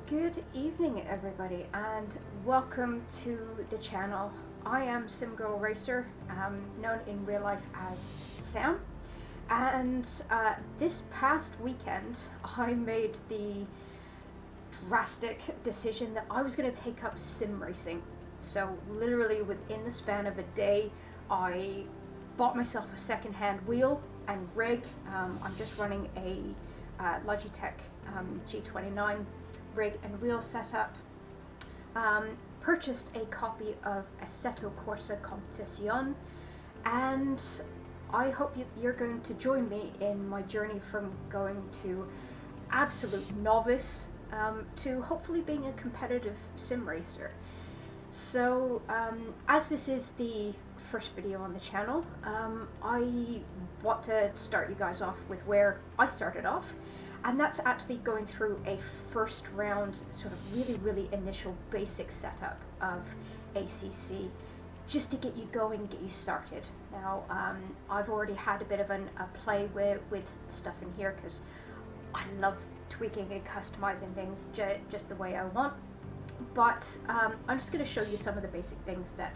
Good evening everybody and welcome to the channel. I am SimGirl Racer, known in real life as Sam, and this past weekend I made the drastic decision that I was going to take up sim racing. So literally within the span of a day I bought myself a second-hand wheel and rig. I'm just running a Logitech G29 rig and wheel setup. Purchased a copy of Assetto Corsa Competizione, and I hope you're going to join me in my journey from going to absolute novice to hopefully being a competitive sim racer. So as this is the first video on the channel, I want to start you guys off with where I started off, and that's actually going through a first round sort of really initial basic setup of ACC just to get you going, get you started. Now I've already had a bit of a play with stuff in here because I love tweaking and customizing things just the way I want, but I'm just going to show you some of the basic things that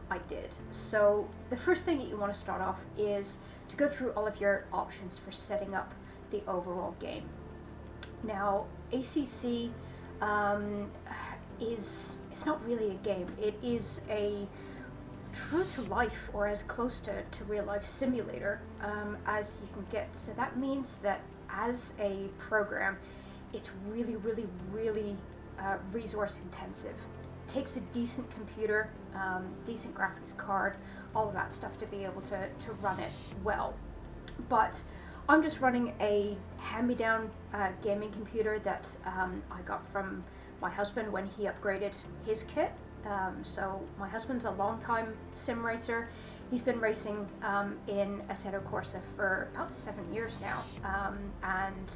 I did. So the first thing that you want to start off is to go through all of your options for setting up the overall game. Now ACC it's not really a game, it is a true to life, or as close to real life simulator as you can get. So that means that as a program it's really resource intensive. It takes a decent computer, decent graphics card, all of that stuff to be able to run it well. But I'm just running a hand-me-down gaming computer that I got from my husband when he upgraded his kit. So my husband's a long-time sim racer. He's been racing in Assetto Corsa for about 7 years now, and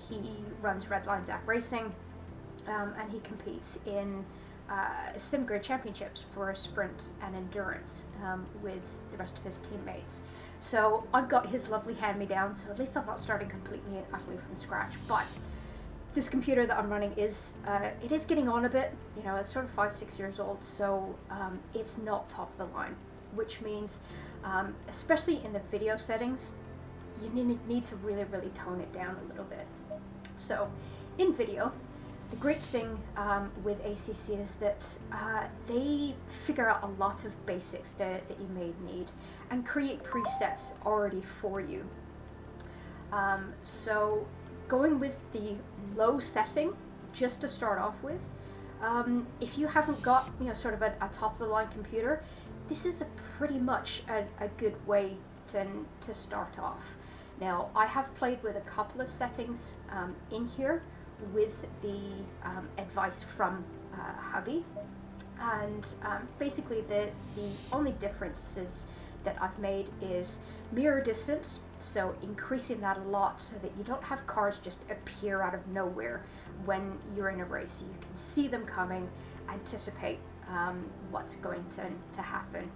he runs Redline Zap Racing, and he competes in Sim Grid Championships for sprint and endurance with the rest of his teammates. So I've got his lovely hand-me-down, so at least I'm not starting completely and utterly from scratch. But this computer that I'm running is, it is getting on a bit, you know, it's sort of 5-6 years old, so it's not top of the line, which means, especially in the video settings, you need to really tone it down a little bit. So in video, the great thing with ACC is that they figure out a lot of basics that you may need and create presets already for you. So going with the low setting, just to start off with, if you haven't got, you know, sort of a top of the line computer, this is pretty much a good way to start off. Now I have played with a couple of settings in here with the advice from hubby, and basically the only differences that I've made is mirror distance, so increasing that a lot so that you don't have cars just appear out of nowhere when you're in a race. You can see them coming, anticipate what's going to happen,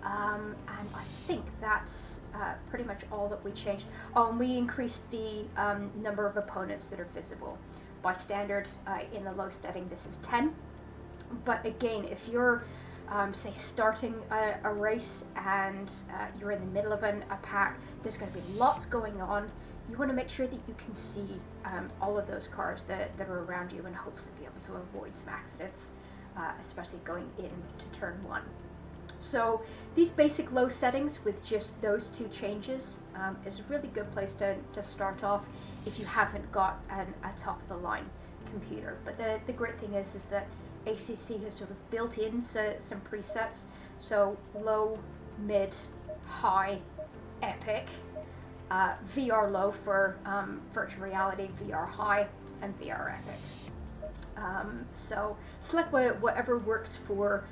and I think that's pretty much all that we changed. Oh, and we increased the number of opponents that are visible. By standard, in the low setting, this is 10. But again, if you're, say, starting a race and you're in the middle of a pack, there's going to be lots going on. You want to make sure that you can see all of those cars that are around you and hopefully be able to avoid some accidents, especially going into turn 1. So these basic low settings with just those two changes is a really good place to start off if you haven't got a top of the line computer. But the great thing is that ACC has sort of built in some presets. So low, mid, high, epic, VR low for virtual reality, VR high, and VR epic. So select whatever works for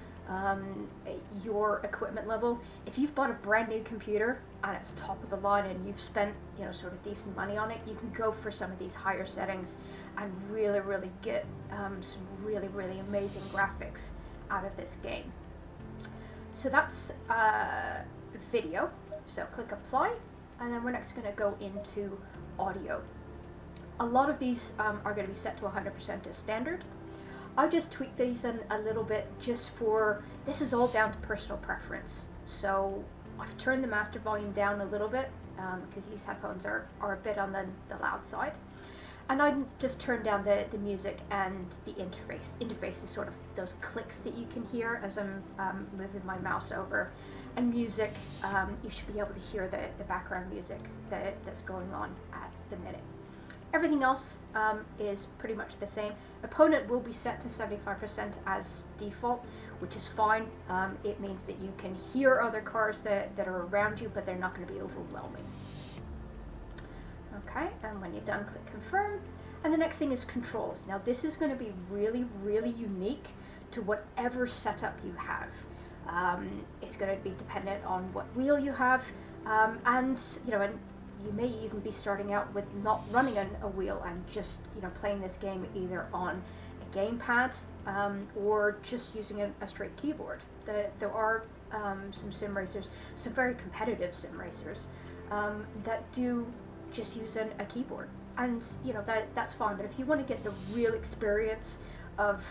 your equipment level. If you've bought a brand new computer and it's top of the line and you've spent, you know, sort of decent money on it, you can go for some of these higher settings and really get some really amazing graphics out of this game. So that's video. So click apply, and then we're next going to go into audio. A lot of these are going to be set to 100% as standard. I'll just tweak these in a little bit just for, this is all down to personal preference. So I've turned the master volume down a little bit because these headphones are a bit on the loud side. And I just turn down the music and the interface. Interface is sort of those clicks that you can hear as I'm moving my mouse over. And music, you should be able to hear the background music that's going on at the minute. Everything else is pretty much the same. Opponent will be set to 75% as default, which is fine. It means that you can hear other cars that are around you, but they're not going to be overwhelming. Okay, and when you're done, click confirm. And the next thing is controls. Now this is going to be really, really unique to whatever setup you have. It's going to be dependent on what wheel you have, and you may even be starting out with not running a wheel and just playing this game either on a gamepad or just using a straight keyboard. There are some sim racers, some very competitive sim racers that do just use a keyboard, and that's fine. But if you want to get the real experience of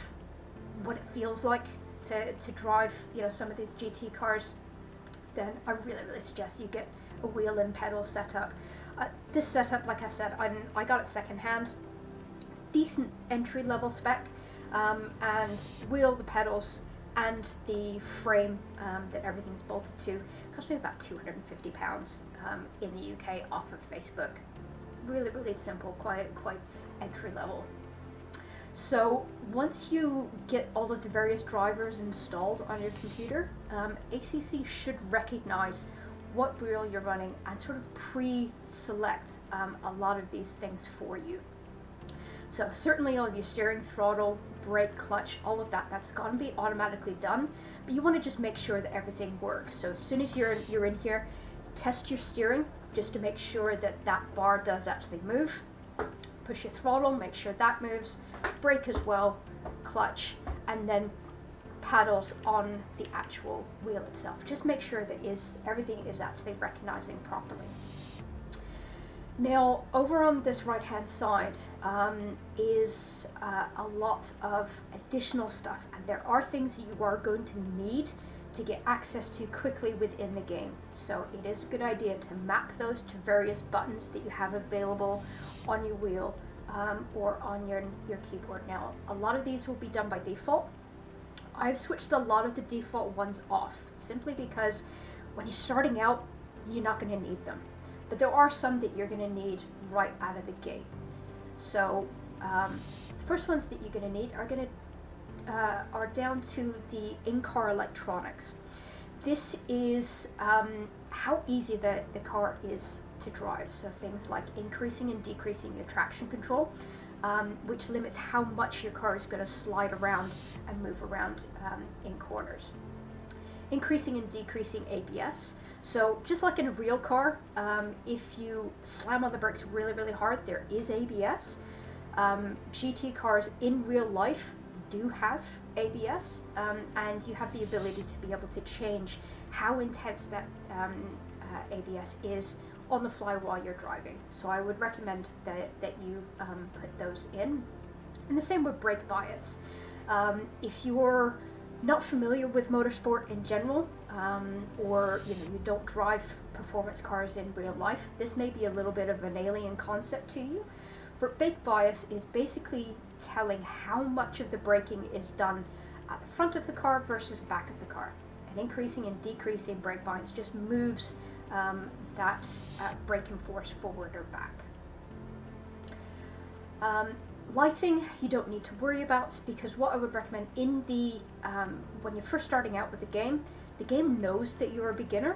what it feels like to drive some of these GT cars, then I really suggest you get a wheel and pedal setup. This setup, like I said, I got it secondhand. Decent entry level spec, and wheel, the pedals, and the frame that everything's bolted to cost me about £250 in the UK off of Facebook. Really simple, quite entry level. So once you get all of the various drivers installed on your computer, ACC should recognize what wheel you're running and sort of pre-select a lot of these things for you. So certainly all of your steering, throttle, brake, clutch, all of that's going to be automatically done, but you want to just make sure that everything works. So as soon as you're in here, test your steering just to make sure that bar does actually move. Push your throttle, make sure that moves, brake as well, clutch, and then paddles on the actual wheel itself. Just make sure that everything is actually recognizing properly. Now over on this right hand side is a lot of additional stuff, and there are things that you are going to need to get access to quickly within the game. So it is a good idea to map those to various buttons that you have available on your wheel or on your keyboard. Now a lot of these will be done by default. I've switched a lot of the default ones off simply because when you're starting out, you're not going to need them. But there are some that you're going to need right out of the gate. So the first ones that you're going to need are down to the in-car electronics. This is how easy the car is to drive. So things like increasing and decreasing your traction control, which limits how much your car is going to slide around and move around in corners. Increasing and decreasing ABS. So just like in a real car, if you slam on the brakes really hard, there is ABS. GT cars in real life do have ABS, and you have the ability to be able to change how intense that ABS is on the fly while you're driving. So I would recommend that you put those in. And the same with brake bias. If you're not familiar with motorsport in general, or you don't drive performance cars in real life, this may be a little bit of an alien concept to you. But brake bias is basically telling how much of the braking is done at the front of the car versus the back of the car. And increasing and decreasing brake bias just moves that braking force forward or back. Lighting, you don't need to worry about, because what I would recommend in the when you're first starting out with the game knows that you're a beginner,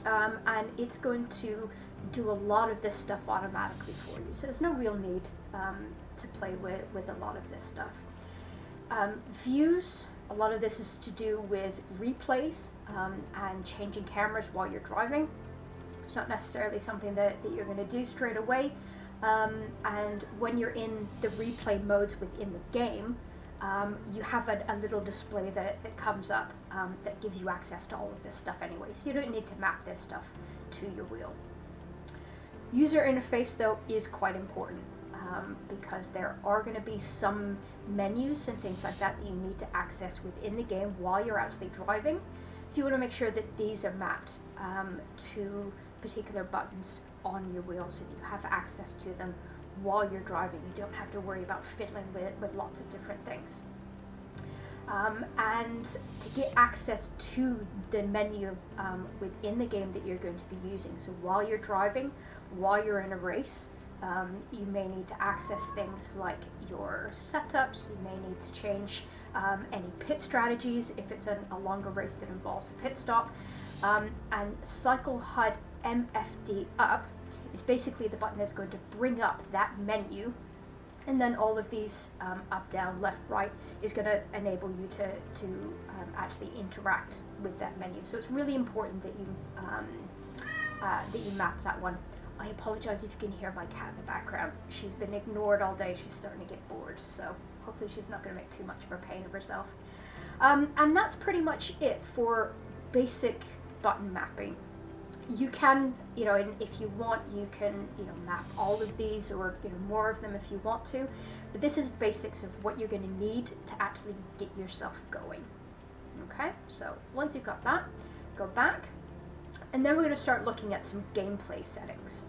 and it's going to do a lot of this stuff automatically for you. So there's no real need to play with a lot of this stuff. Views, a lot of this is to do with replays and changing cameras while you're driving. It's not necessarily something that you're going to do straight away. And when you're in the replay modes within the game, you have a little display that comes up that gives you access to all of this stuff anyway, so you don't need to map this stuff to your wheel. User interface, though, is quite important. because there are going to be some menus and things like that that you need to access within the game while you're actually driving. So you want to make sure that these are mapped to particular buttons on your wheel so that you have access to them while you're driving. You don't have to worry about fiddling with lots of different things. And to get access to the menu within the game that you're going to be using. So while you're driving, while you're in a race, you may need to access things like your setups. You may need to change any pit strategies if it's a longer race that involves a pit stop. And Cycle HUD MFD up is basically the button that's going to bring up that menu, and then all of these up, down, left, right is going to enable you to actually interact with that menu. So it's really important that you map that one. I apologize if you can hear my cat in the background. She's been ignored all day. She's starting to get bored, so hopefully she's not going to make too much of a pain of herself. And that's pretty much it for basic button mapping. You can, and if you want, you can, map all of these or more of them if you want to. But this is basics of what you're going to need to actually get yourself going. Okay, so once you've got that, go back, and then we're going to start looking at some gameplay settings.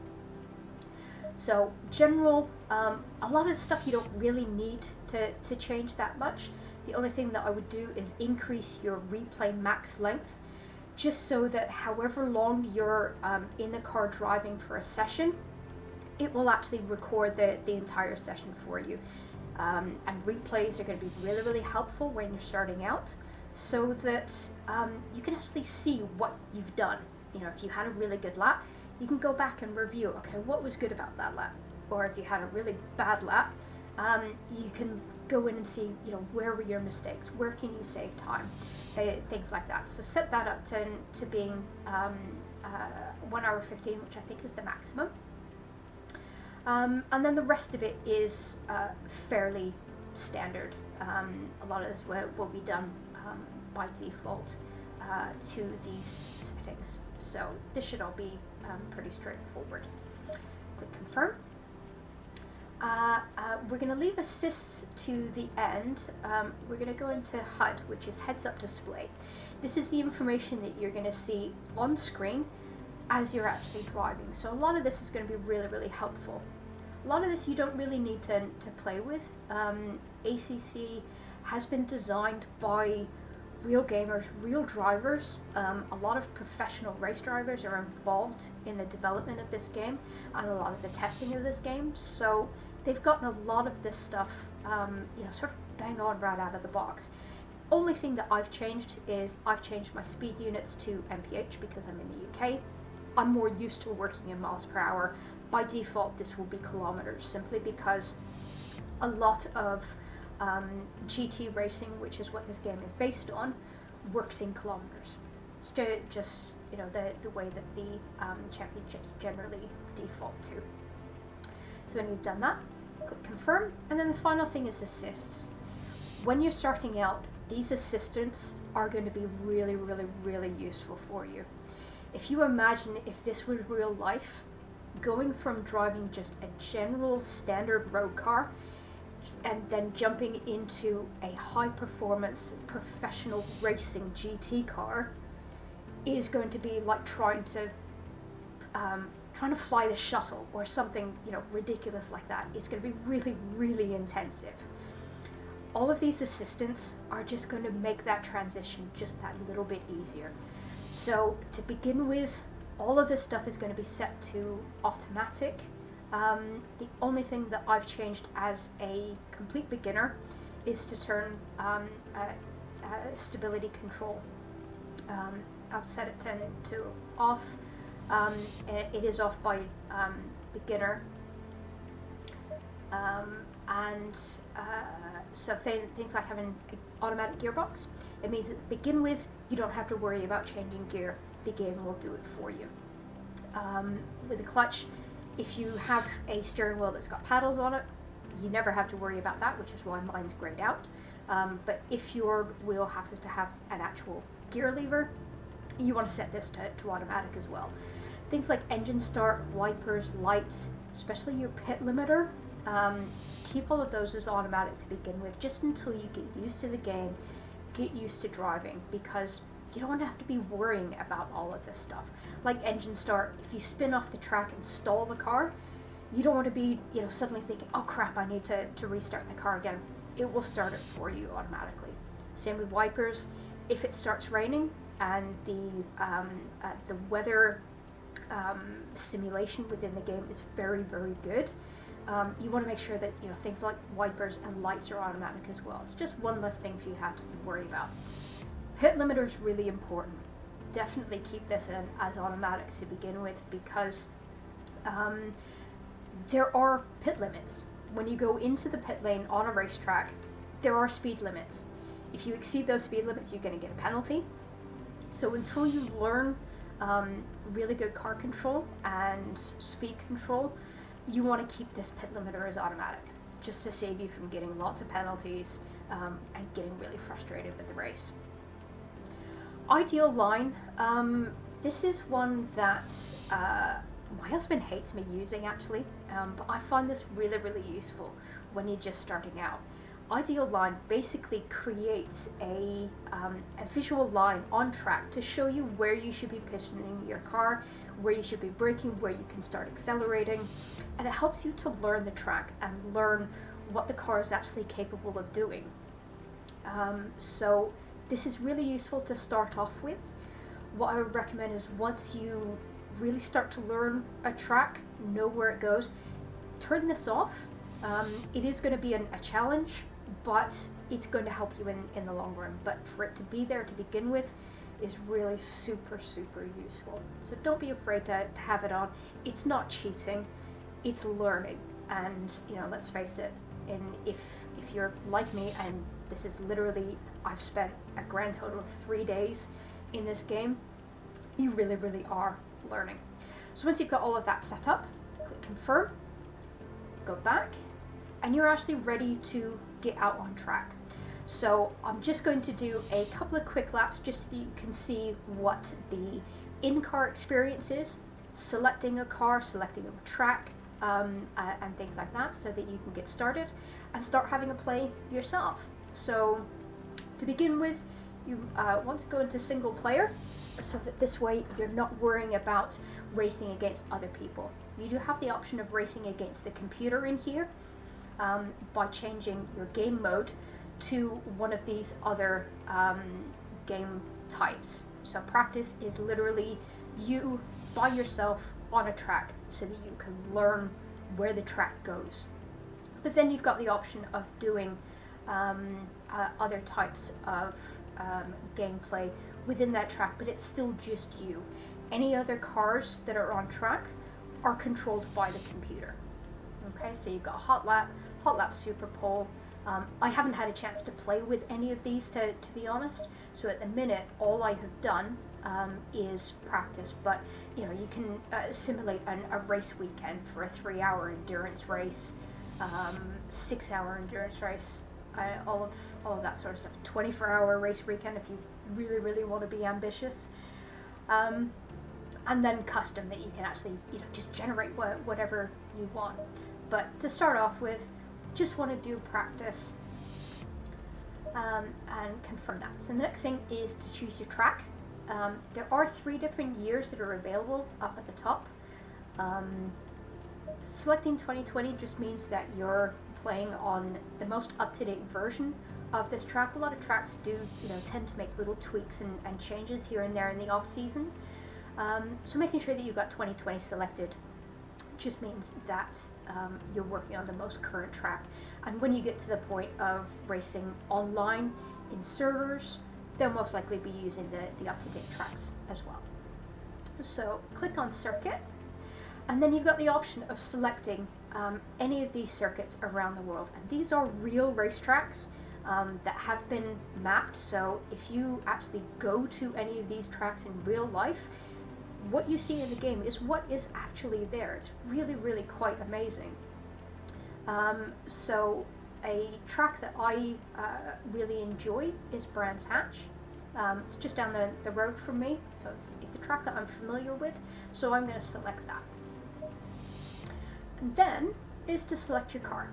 So general, a lot of the stuff you don't really need to change that much. The only thing that I would do is increase your replay max length, just so that however long you're in the car driving for a session, it will actually record the entire session for you. And replays are going to be really, really helpful when you're starting out, so that you can actually see what you've done. If you had a really good lap, you can go back and review, okay, what was good about that lap? Or if you had a really bad lap, you can go in and see, where were your mistakes? Where can you save time? Things like that. So set that up to being 1 hour 15, which I think is the maximum. And then the rest of it is fairly standard. A lot of this will be done by default to these settings. So this should all be pretty straightforward. Click confirm. We're going to leave assists to the end. We're going to go into HUD, which is heads up display. This is the information that you're going to see on screen as you're actually driving. So a lot of this is going to be really, really helpful. A lot of this you don't really need to play with. ACC has been designed by real gamers, real drivers. A lot of professional race drivers are involved in the development of this game and a lot of the testing of this game. So they've gotten a lot of this stuff, sort of bang on right out of the box. Only thing that I've changed is I've changed my speed units to mph because I'm in the UK. I'm more used to working in miles per hour. By default, this will be kilometers, simply because a lot of GT racing, which is what this game is based on, works in kilometers. It's just the way that the championships generally default to. So when you've done that, click confirm, and then the final thing is assists. When you're starting out, these assistants are going to be really, really, really useful for you. If you imagine if this was real life, going from driving just a general standard road car and then jumping into a high performance professional racing GT car is going to be like trying to fly the shuttle or something ridiculous like that. It's going to be really, really intensive. All of these assistants are just going to make that transition just that little bit easier. So to begin with, all of this stuff is going to be set to automatic. The only thing that I've changed as a complete beginner is to turn stability control. I've set it to off. It is off by beginner. So things like having an automatic gearbox, it means that to begin with, you don't have to worry about changing gear. The game will do it for you. With the clutch, if you have a steering wheel that's got paddles on it, you never have to worry about that, which is why mine's grayed out. But if your wheel happens to have an actual gear lever, you want to set this to automatic as well. Things like engine start, wipers, lights, especially your pit limiter, Keep all of those as automatic to begin with, just until you get used to the game, get used to driving, because you don't have to be worrying about all of this stuff. Like engine start, if you spin off the track and stall the car, you don't want to be, suddenly thinking, oh crap, I need to restart the car again. It will start it for you automatically. Same with wipers. If it starts raining and the weather simulation within the game is very, very good, you want to make sure that things like wipers and lights are automatic as well. It's just one less thing for you to have to worry about. Pit limiter is really important. Definitely keep this in as automatic to begin with, because there are pit limits. When you go into the pit lane on a racetrack, there are speed limits. If you exceed those speed limits, you're going to get a penalty. So until you learn really good car control and speed control, you want to keep this pit limiter as automatic, just to save you from getting lots of penalties and getting really frustrated with the race. Ideal line. This is one that my husband hates me using, actually, but I find this really, really useful when you're just starting out. Ideal line basically creates a visual line on track to show you where you should be positioning your car, where you should be braking, where you can start accelerating, and it helps you to learn the track and learn what the car is actually capable of doing. So this is really useful to start off with. What I would recommend is, once you really start to learn a track, know where it goes, turn this off. It is going to be a challenge, but it's going to help you in the long run. But for it to be there to begin with is really super, super useful. So don't be afraid to have it on. It's not cheating, it's learning. And let's face it, if you're like me, and this is literally, I've spent a grand total of 3 days in this game, you really, really are learning. So once you've got all of that set up, click confirm, go back, and you're actually ready to get out on track. So I'm just going to do a couple of quick laps just so you can see what the in-car experience is, selecting a car, selecting a track, and things like that, so that you can get started and start having a play yourself. So to begin with, you want to go into single player, so that this way you're not worrying about racing against other people. You do have the option of racing against the computer in here by changing your game mode to one of these other game types. So practice is literally you by yourself on a track, so that you can learn where the track goes. But then you've got the option of doing other types of gameplay within that track, but it's still just you. Any other cars that are on track are controlled by the computer. Okay, so you've got hot lap, super pole. I haven't had a chance to play with any of these, to be honest, so at the minute all I have done is practice. But you can simulate a race weekend for a 3-hour endurance race, 6-hour endurance race, all of that sort of stuff. 24-hour race weekend if you really, really want to be ambitious, and then custom, that you can actually just generate whatever you want. But to start off with, just want to do practice and confirm that. So the next thing is to choose your track. There are 3 different years that are available up at the top. Selecting 2020 just means that you're playing on the most up-to-date version of this track. A lot of tracks do tend to make little tweaks and changes here and there in the off season. So making sure that you've got 2020 selected just means that you're working on the most current track. And when you get to the point of racing online in servers, they'll most likely be using the up-to-date tracks as well. So click on circuit, and then you've got the option of selecting any of these circuits around the world. And these are real racetracks that have been mapped. So if you actually go to any of these tracks in real life, what you see in the game is what is actually there. It's really, really quite amazing. So a track that I really enjoy is Brands Hatch. It's just down the road from me, so it's a track that I'm familiar with, so I'm going to select that. And then is to select your car.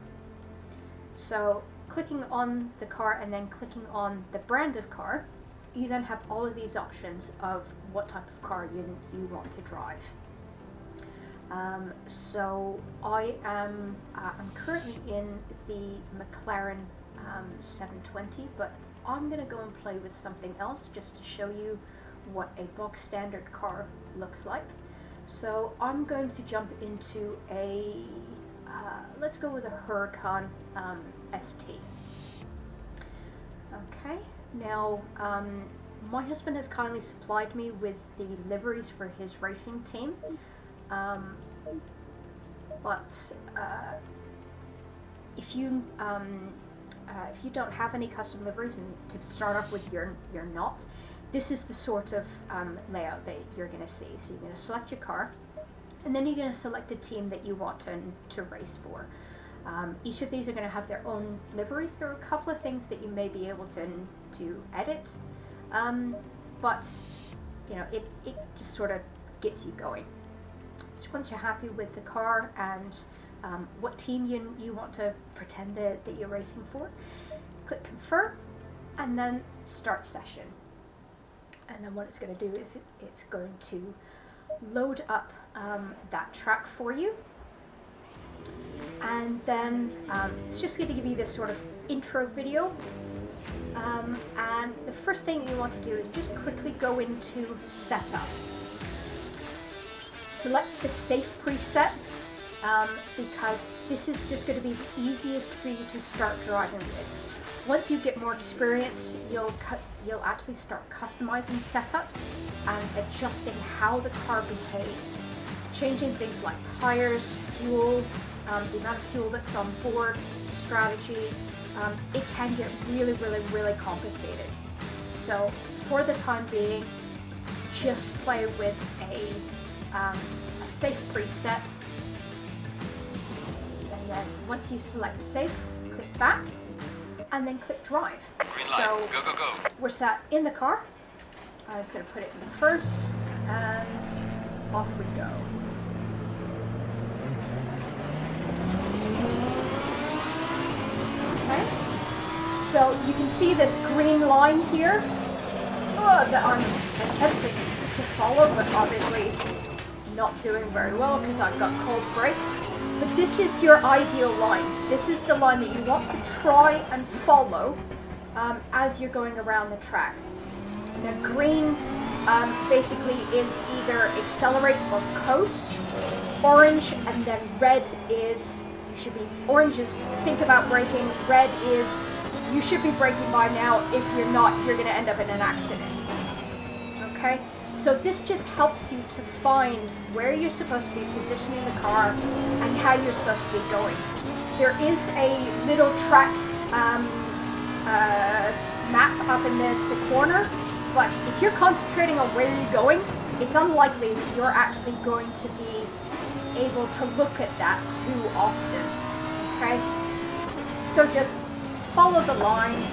So clicking on the car and then clicking on the brand of car, you then have all of these options of what type of car you want to drive. So I'm currently in the McLaren 720, but I'm going to go and play with something else just to show you what a box standard car looks like. So I'm going to jump into a, let's go with a Huracan ST. Okay, now my husband has kindly supplied me with the liveries for his racing team, but if you don't have any custom liveries, and to start off with you're not, this is the sort of layout that you're going to see. So you're going to select your car, and then you're going to select a team that you want to race for. Each of these are going to have their own liveries. There are a couple of things that you may be able to edit, but you know, it just sort of gets you going. So once you're happy with the car and what team you want to pretend that you're racing for, click confirm and then start session. And then what it's going to do is it's going to load up that track for you. And then it's just going to give you this sort of intro video. And the first thing you want to do is just quickly go into setup. Select the safe preset because this is just going to be the easiest for you to start driving with. Once you get more experience, you'll actually start customizing setups and adjusting how the car behaves, changing things like tires, fuel, the amount of fuel that's on board, strategy. It can get really, really, really complicated. So for the time being, just play with a safe preset, and then once you select safe, click back, and then click drive. Green light. So go, go, go. we're sat in the car. I'm just going to put it in first, and off we go. Okay, so you can see this green line here that I'm attempting to follow, but obviously not doing very well because I've got cold brakes. But this is your ideal line. This is the line that you want to try and follow as you're going around the track. Now green basically is either accelerate or coast. Orange and then red is, you should be, orange is think about braking, red is you should be braking by now. If you're not, you're going to end up in an accident. Okay? So this just helps you to find where you're supposed to be positioning the car and how you're supposed to be going. There is a little track map up in the corner, but if you're concentrating on where you're going, it's unlikely that you're actually going to be able to look at that too often. Okay? So just follow the lines,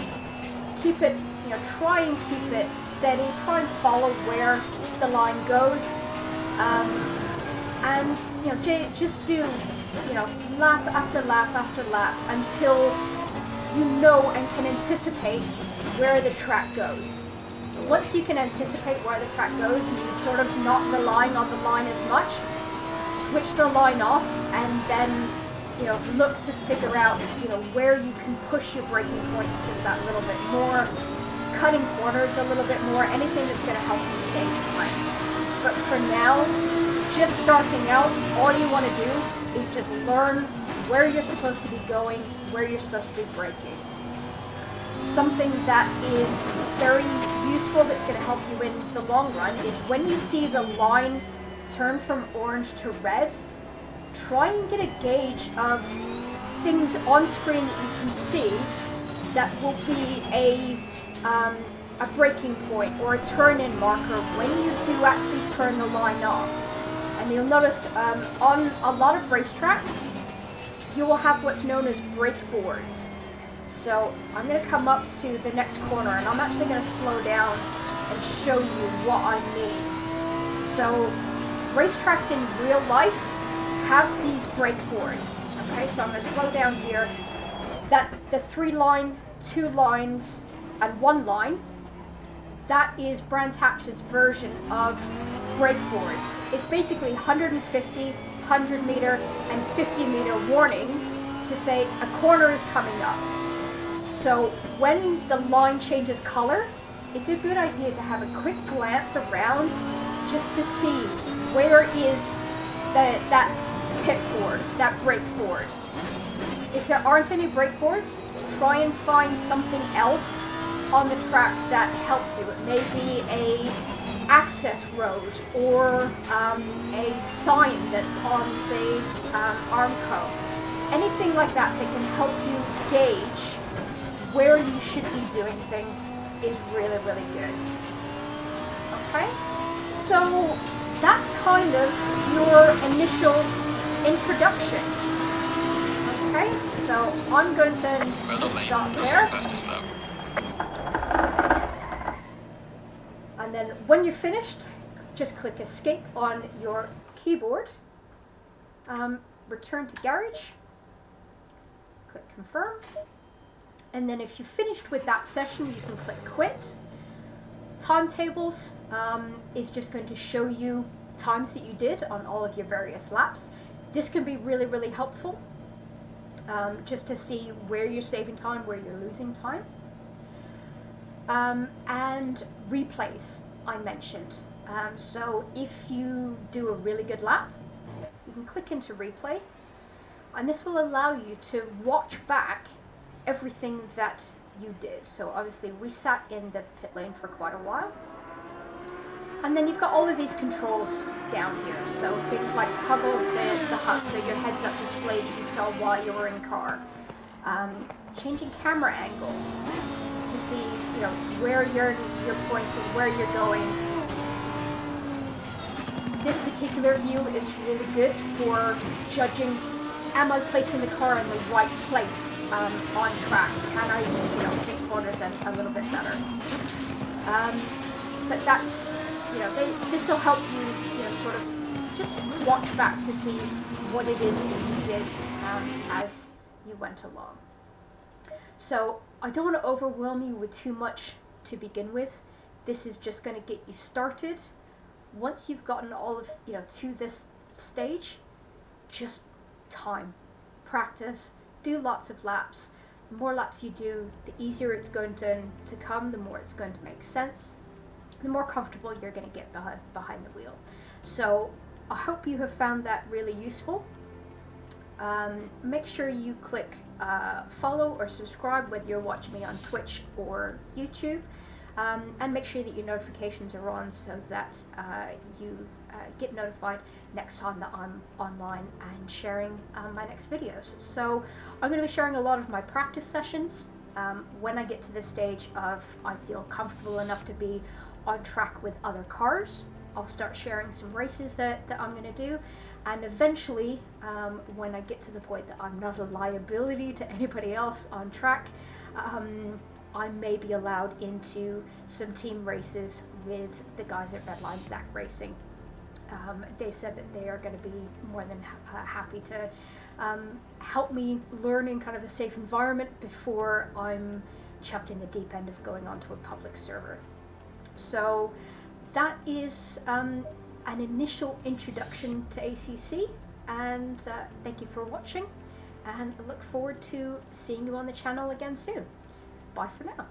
keep it, try and keep it steady, try and follow where the line goes, and just do lap after lap after lap until you know and can anticipate where the track goes. Once you can anticipate where the track goes and you're sort of not relying on the line as much, switch the line off and then look to figure out where you can push your braking points just that little bit more, cutting corners a little bit more, anything that's going to help you stay time. But for now, just starting out, all you want to do is just learn where you're supposed to be going, where you're supposed to be braking. Something that is very useful that's going to help you in the long run is when you see the line turn from orange to red, try and get a gauge of things on screen that you can see that will be a braking point or a turn-in marker when you do actually turn the line off. And you'll notice on a lot of racetracks, you will have what's known as brake boards. So I'm going to come up to the next corner and I'm actually going to slow down and show you what I mean. So racetracks in real life have these brake boards, Okay, so I'm going to slow down here. That the 3 line, 2 lines, and 1 line, that is Brands Hatch's version of brake boards. It's basically 150, 100 meter, and 50 meter warnings to say a corner is coming up. So when the line changes color, it's a good idea to have a quick glance around just to see where is that pit board, that brake board. If there aren't any brake boards, try and find something else on the track that helps you. It may be a access road or a sign that's on the Armco. Anything like that that can help you gauge where you should be doing things is really, really good. Okay, so that's kind of your initial introduction. Okay, so I'm going to stop there. And then when you're finished, just click escape on your keyboard. Return to garage. Click confirm. And then if you're finished with that session, you can click quit. Timetables is just going to show you times that you did on all of your various laps. This can be really, really helpful just to see where you're saving time, where you're losing time. And replays I mentioned. So if you do a really good lap, you can click into replay, and this will allow you to watch back everything that you did. So obviously we sat in the pit lane for quite a while, and then you've got all of these controls down here. So things like toggle the HUD, so your heads up display that you saw while you were in car, changing camera angles to see, you know, where you're pointing, where you're going. This particular view is really good for judging, am I placing the car in the right place on track? Can I, you know, take corners a little bit better? But that's, you know, this will help you, you know, sort of just watch back to see what it is that you did as you went along. So I don't want to overwhelm you with too much to begin with. This is just going to get you started. Once you've gotten all of, you know, to this stage, just time, practice, do lots of laps. The more laps you do, the easier it's going to come, the more it's going to make sense, the more comfortable you're going to get behind the wheel. So I hope you have found that really useful. Make sure you click follow or subscribe, whether you're watching me on Twitch or YouTube, and make sure that your notifications are on so that you get notified next time that I'm online and sharing my next videos. So I'm going to be sharing a lot of my practice sessions. When I get to the stage of I feel comfortable enough to be on track with other cars, I'll start sharing some races that I'm going to do, and eventually when I get to the point that I'm not a liability to anybody else on track, I may be allowed into some team races with the guys at Redline Zach Racing. They've said that they are going to be more than happy to help me learn in kind of a safe environment before I'm chucked in the deep end of going onto a public server. So that is an initial introduction to ACC, and thank you for watching, and I look forward to seeing you on the channel again soon. Bye for now.